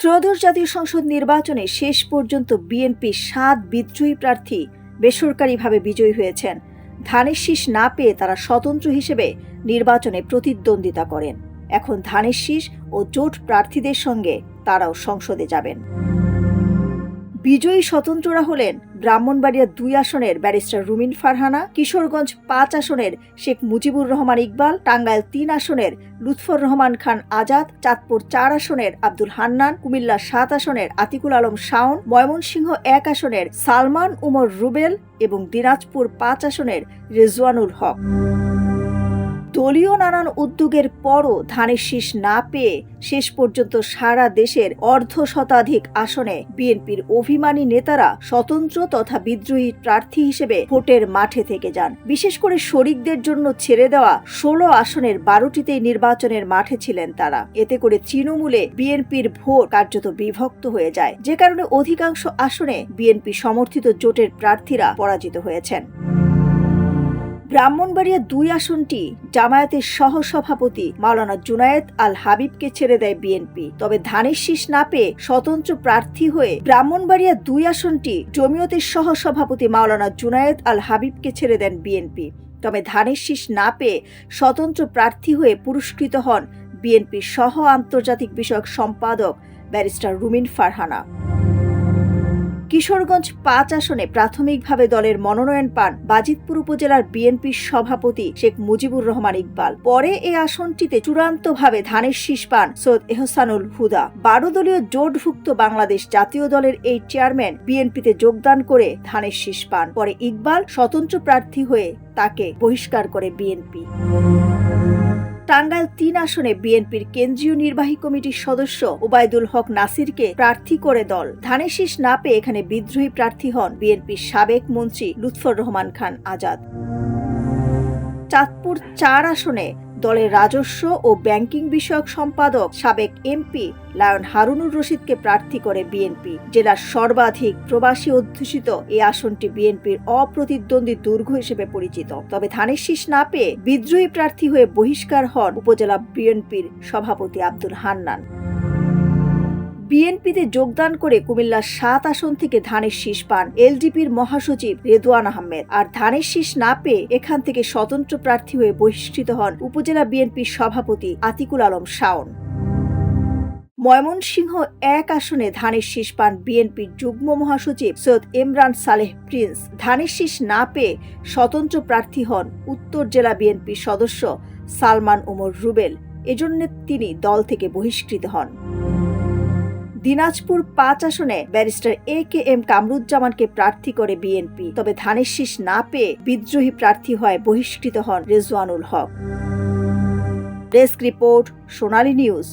ত্রয়োদশ জাতীয় সংসদ নির্বাচনে শেষ পর্যন্ত বিএনপি ৭ বিদ্রোহী প্রার্থী বেসরকারিভাবে বিজয়ী হয়েছেন। ধানের শীষ না পেয়ে তারা স্বতন্ত্র হিসেবে নির্বাচনে প্রতিদ্বন্দ্বিতা করেন। এখন ধানের শীষ ও জোট প্রার্থীদের সঙ্গে তারাও সংসদে যাবেন। বিজয়ী স্বতন্ত্ররা হলেন ব্রাহ্মণবাড়িয়া ২ আসনের ব্যারিস্টার রুমিন ফারহানা, কিশোরগঞ্জ ৫ আসনের শেখ মুজিবুর রহমান ইকবাল, টাঙ্গাইল ৩ আসনের লুৎফর রহমান খান আজাদ, চাঁদপুর ৪ আসনের আব্দুল হান্নান, কুমিল্লা ৭ আসনের আতিকুল আলম শাওন, ময়মনসিংহ ১ আসনের সালমান উমর রুবেল এবং দিনাজপুর ৫ আসনের রেজওয়ানুল হক। দলীয় নানান উদ্যোগের পরও ধানের শীষ না পেয়ে শেষ পর্যন্ত সারা দেশের অর্ধশতাধিক আসনে বিএনপির অভিমানী নেতারা স্বতন্ত্র তথা বিদ্রোহী প্রার্থী হিসেবে ভোটের মাঠে থেকে যান। বিশেষ করে শরিকদের জন্য ছেড়ে দেওয়া ১৬ আসনের ১২টিতেই নির্বাচনের মাঠে ছিলেন তারা। এতে করে তৃণমূলে বিএনপির ভোট কার্যত বিভক্ত হয়ে যায়, যে কারণে অধিকাংশ আসনে বিএনপি সমর্থিত জোটের প্রার্থীরা পরাজিত হয়েছেন। ব্রাহ্মণবাড়িয়া ২ আসনটি জামায়াতের সহসভাপতি মাওলানা জুনায়েদ আল হাবিবকে ছেড়ে দেয় বিএনপি। তবে ধানের শীষ না পেয়ে স্বতন্ত্র প্রার্থী হয়ে ব্রাহ্মণবাড়িয়া ২ আসনটি জমিয়তের সহসভাপতি মাওলানা জুনায়েদ আল হাবিবকে ছেড়ে দেন বিএনপি। তবে ধানের শীষ না পেয়ে স্বতন্ত্র প্রার্থী হয়ে পুরস্কৃত হন বিএনপির সহ আন্তর্জাতিক বিষয়ক সম্পাদক ব্যারিস্টার রুমিন ফারহানা। কিশোরগঞ্জ ৫ আসনে প্রাথমিকভাবে দলের মনোনয়ন পান বাজিতপুর উপজেলার বিএনপির সভাপতি শেখ মুজিবুর রহমান ইকবাল। পরে এই আসনটিতে চূড়ান্তভাবে ধানের শীষ পান সৈয়দ এহসানুল হুদা। ১২ দলীয় জোটভুক্ত বাংলাদেশ জাতীয় দলের এই চেয়ারম্যান বিএনপিতে যোগদান করে ধানের শীষ পান। পরে ইকবাল স্বতন্ত্র প্রার্থী হয়ে তাকে বহিষ্কার করে বিএনপি। টাঙ্গাইল ৩ আসনে বিএনপির কেন্দ্রীয় নির্বাহী কমিটির সদস্য ওবায়দুল হক নাসিরকে প্রার্থী করে দল। ধানের শীষ না পেয়ে এখানে বিদ্রোহী প্রার্থী হন বিএনপির সাবেক মন্ত্রী লুৎফর রহমান খান আজাদ। চাঁদপুর ৪ আসনে দলের রাজস্ব ও ব্যাংকিং বিষয়ক সম্পাদক সাবেক এমপি লায়ন হারুনুর রশিদকে প্রার্থী করে বিএনপি। জেলার সর্বাধিক প্রবাসী অধ্যুষিত এই আসনটি বিএনপির অপ্রতিদ্বন্দ্বী দুর্গ হিসেবে পরিচিত। তবে ধানের শীষ না পেয়ে বিদ্রোহী প্রার্থী হয়ে বহিষ্কার হন উপজেলা বিএনপির সভাপতি আব্দুল হান্নান। বিএনপিতে যোগদান করে কুমিল্লা ৭ আসন থেকে ধানের শীষ পান এলডিপির মহাসচিব রেদওয়ান আহমেদ। আর ধানের শীষ না পেয়ে এখান থেকে স্বতন্ত্র প্রার্থী হয়ে বহিষ্কৃত হন উপজেলা বিএনপির সভাপতি আতিকুল আলম শাওন। ময়মনসিংহ ১ আসনে ধানের শীষ পান বিএনপির যুগ্ম মহাসচিব সৈয়দ ইমরান সালেহ প্রিন্স। ধানের শীষ না পেয়ে স্বতন্ত্র প্রার্থী হন উত্তর জেলা বিএনপির সদস্য সালমান উমর রুবেল। এজন্য তিনি দল থেকে বহিষ্কৃত হন। দিনাজপুর ৫ আসনে ব্যারিস্টার AKM কামরুজ্জামানকে প্রার্থী করে বিএনপি। তবে ধানের শীষ না পেয়ে বিদ্রোহী প্রার্থী হয় বহিষ্কৃত হন রেজওয়ানুল হক। ডেস্ক রিপোর্ট, সোনালী নিউজ।